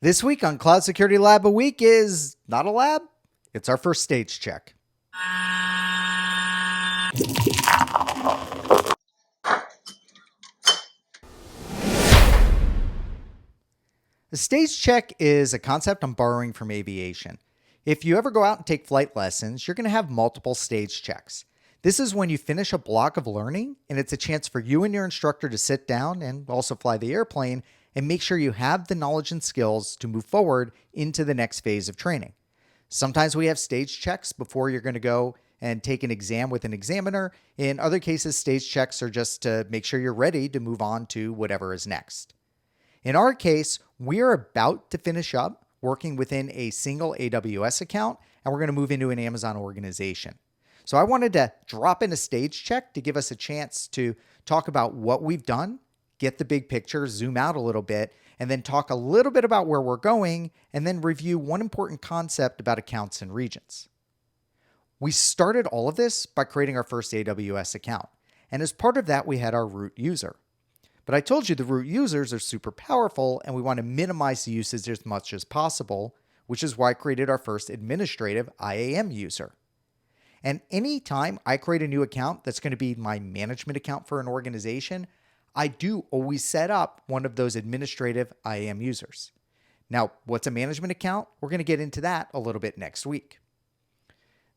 This week on Cloud Security Lab a Week is not a lab, it's our first stage check. A stage check is a concept I'm borrowing from aviation. If you ever go out and take flight lessons, you're going to have multiple stage checks. This is when you finish a block of learning, and it's a chance for you and your instructor to sit down and also fly the airplane and make sure you have the knowledge and skills to move forward into the next phase of training. Sometimes we have stage checks before you're going to go and take an exam with an examiner. In other cases, stage checks are just to make sure you're ready to move on to whatever is next. In our case, we are about to finish up working within a single AWS account, and we're going to move into an Amazon organization. So I wanted to drop in a stage check to give us a chance to talk about what we've done, get the big picture, zoom out a little bit, and then talk a little bit about where we're going, and then review one important concept about accounts and regions. We started all of this by creating our first AWS account. And as part of that, we had our root user. But I told you the root users are super powerful and we want to minimize the usage as much as possible, which is why I created our first administrative IAM user. And anytime I create a new account that's going to be my management account for an organization, I do always set up one of those administrative IAM users. Now, what's a management account? We're going to get into that a little bit next week.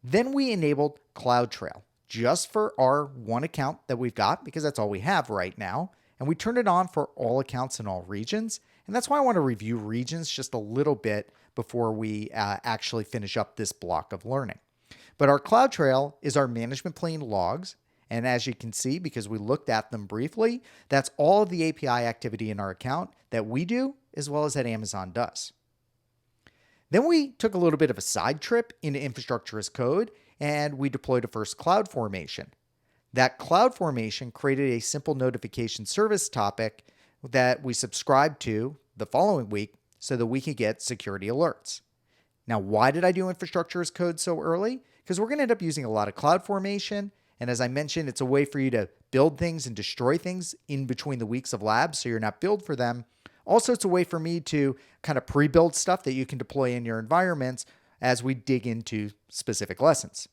Then we enabled CloudTrail just for our one account that we've got because that's all we have right now. And we turned it on for all accounts in all regions. And that's why I want to review regions just a little bit before we actually finish up this block of learning. But our CloudTrail is our management plane logs. And as you can see, because we looked at them briefly, that's all of the API activity in our account that we do as well as that Amazon does. Then we took a little bit of a side trip into infrastructure as code and we deployed a first cloud formation. That cloud formation created a simple notification service topic that we subscribed to the following week so that we could get security alerts. Now, why did I do infrastructure as code so early? Because we're going to end up using a lot of cloud formation. And as I mentioned, it's a way for you to build things and destroy things in between the weeks of labs so you're not billed for them. Also, it's a way for me to kind of pre-build stuff that you can deploy in your environments as we dig into specific lessons.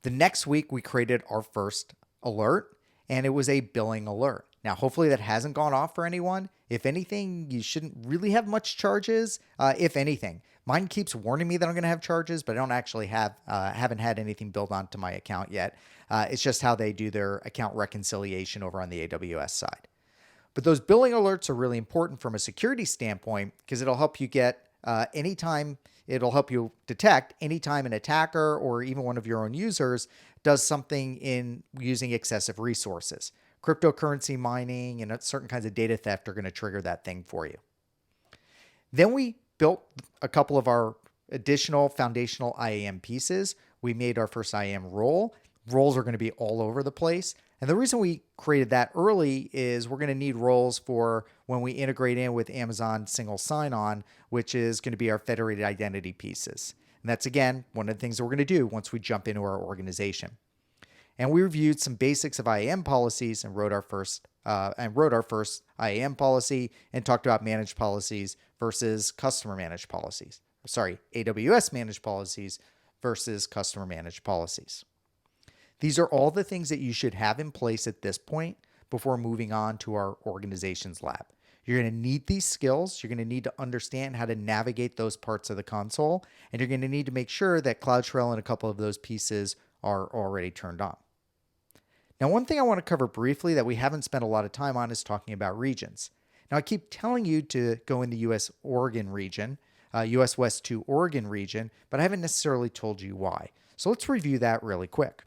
The next week, we created our first alert, and it was a billing alert. Now, hopefully that hasn't gone off for anyone. If anything, you shouldn't really have much charges, if anything. Mine keeps warning me that I'm going to have charges, but I don't actually haven't had anything built onto my account yet. It's just how they do their account reconciliation over on the AWS side. But those billing alerts are really important from a security standpoint because it'll help you get it'll help you detect anytime an attacker or even one of your own users does something in using excessive resources. Cryptocurrency mining and certain kinds of data theft are going to trigger that thing for you. Then we built a couple of our additional foundational IAM pieces. We made our first IAM role. Roles are going to be all over the place. And the reason we created that early is we're going to need roles for when we integrate in with Amazon single sign-on, which is going to be our federated identity pieces. And that's, again, one of the things that we're going to do once we jump into our organization. And we reviewed some basics of IAM policies and wrote our first IAM policy and talked about managed policies versus customer managed policies. AWS managed policies versus customer managed policies. These are all the things that you should have in place at this point before moving on to our organizations lab. You're going to need these skills. You're going to need to understand how to navigate those parts of the console, and you're going to need to make sure that CloudTrail and a couple of those pieces are already turned on. Now, one thing I want to cover briefly that we haven't spent a lot of time on is talking about regions. Now, I keep telling you to go in the US Oregon region, US West 2 Oregon region, but I haven't necessarily told you why. So let's review that really quick.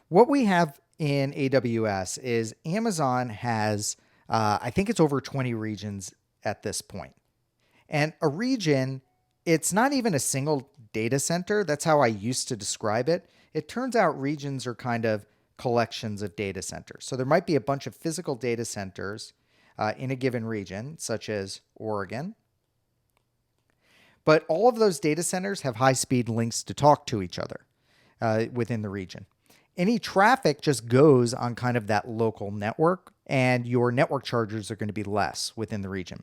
What we have in AWS is Amazon has, I think it's over 20 regions at this point. And a region, it's not even a single data center. That's how I used to describe it. It turns out regions are kind of collections of data centers. So there might be a bunch of physical data centers in a given region, such as Oregon. But all of those data centers have high-speed links to talk to each other within the region. Any traffic just goes on kind of that local network, and your network charges are going to be less within the region.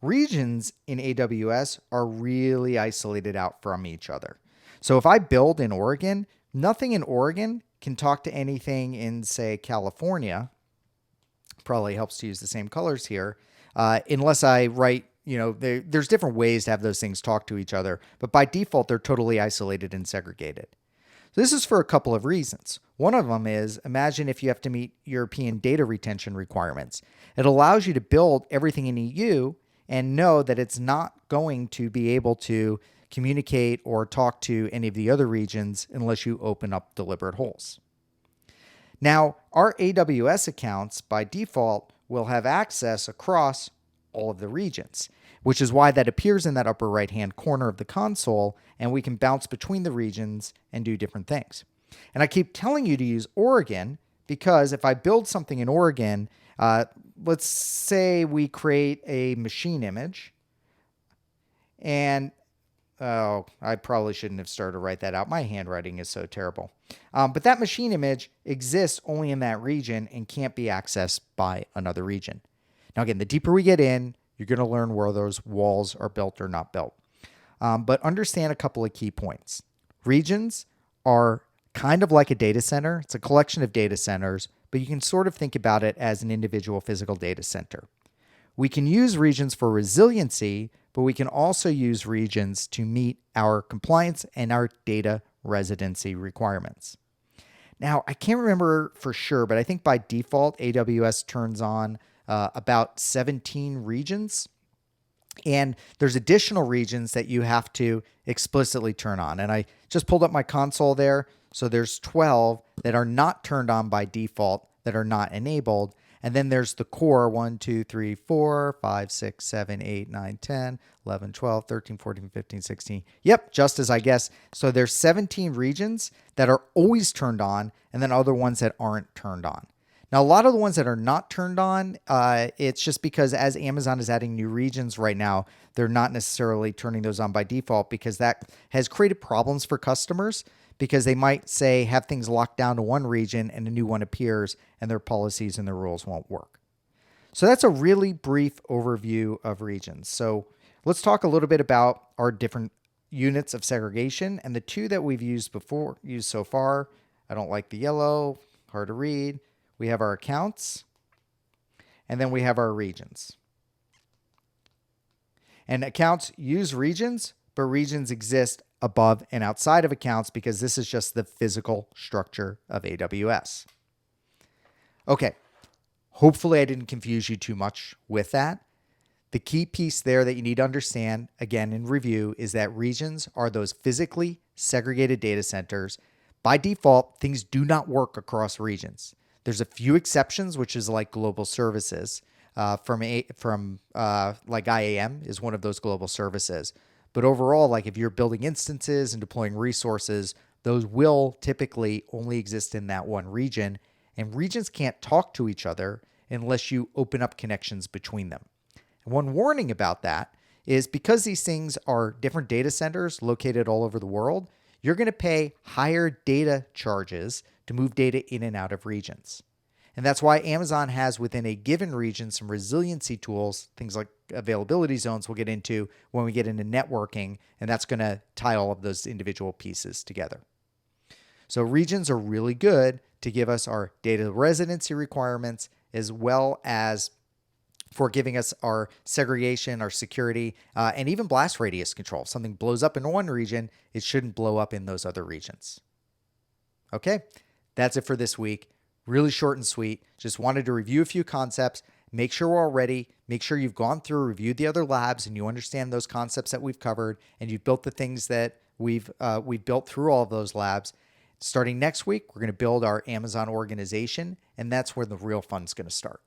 Regions in AWS are really isolated out from each other. So if I build in Oregon, nothing in Oregon can talk to anything in, say, California. Probably helps to use the same colors here, unless I write, there's different ways to have those things talk to each other, but by default, they're totally isolated and segregated. This is for a couple of reasons. One of them is, imagine if you have to meet European data retention requirements. It allows you to build everything in EU and know that it's not going to be able to communicate or talk to any of the other regions unless you open up deliberate holes. Now, our AWS accounts by default will have access across all of the regions, which is why that appears in that upper right-hand corner of the console, and we can bounce between the regions and do different things. And I keep telling you to use Oregon because if I build something in Oregon, let's say we create a machine image, and I probably shouldn't have started to write that out. My handwriting is so terrible. But that machine image exists only in that region and can't be accessed by another region. Now, again, the deeper we get in, you're going to learn where those walls are built or not built. But understand a couple of key points. Regions are kind of like a data center. It's a collection of data centers, but you can sort of think about it as an individual physical data center. We can use regions for resiliency, but we can also use regions to meet our compliance and our data residency requirements. Now, I can't remember for sure, but I think by default, AWS turns on about 17 regions. And there's additional regions that you have to explicitly turn on. And I just pulled up my console there. So there's 12 that are not turned on by default, that are not enabled. And then there's the core 1, 2, 3, 4, 5, 6, 7, 8, 9, 10, 11, 12, 13, 14, 15, 16. Yep, just as I guess. So there's 17 regions that are always turned on and then other ones that aren't turned on. Now, a lot of the ones that are not turned on, it's just because as Amazon is adding new regions right now, they're not necessarily turning those on by default because that has created problems for customers because they might say have things locked down to one region and a new one appears and their policies and their rules won't work. So that's a really brief overview of regions. So let's talk a little bit about our different units of segregation, and the two that we've used so far. I don't like the yellow, hard to read. We have our accounts, and then we have our regions. And accounts use regions, but regions exist above and outside of accounts because this is just the physical structure of AWS. Okay, hopefully I didn't confuse you too much with that. The key piece there that you need to understand, again in review, is that regions are those physically segregated data centers. By default, things do not work across regions. There's a few exceptions, which is like global services from like IAM is one of those global services. But overall, like if you're building instances and deploying resources, those will typically only exist in that one region. And regions can't talk to each other unless you open up connections between them. And one warning about that is because these things are different data centers located all over the world, you're going to pay higher data charges to move data in and out of regions. And that's why Amazon has within a given region some resiliency tools, things like availability zones we'll get into when we get into networking, and that's going to tie all of those individual pieces together. So regions are really good to give us our data residency requirements as well as for giving us our segregation, our security, and even blast radius control. If something blows up in one region, it shouldn't blow up in those other regions. Okay, that's it for this week. Really short and sweet. Just wanted to review a few concepts, make sure we're all ready, make sure you've gone through, reviewed the other labs, and you understand those concepts that we've covered, and you've built the things that we've built through all of those labs. Starting next week, we're going to build our Amazon organization, and that's where the real fun's going to start.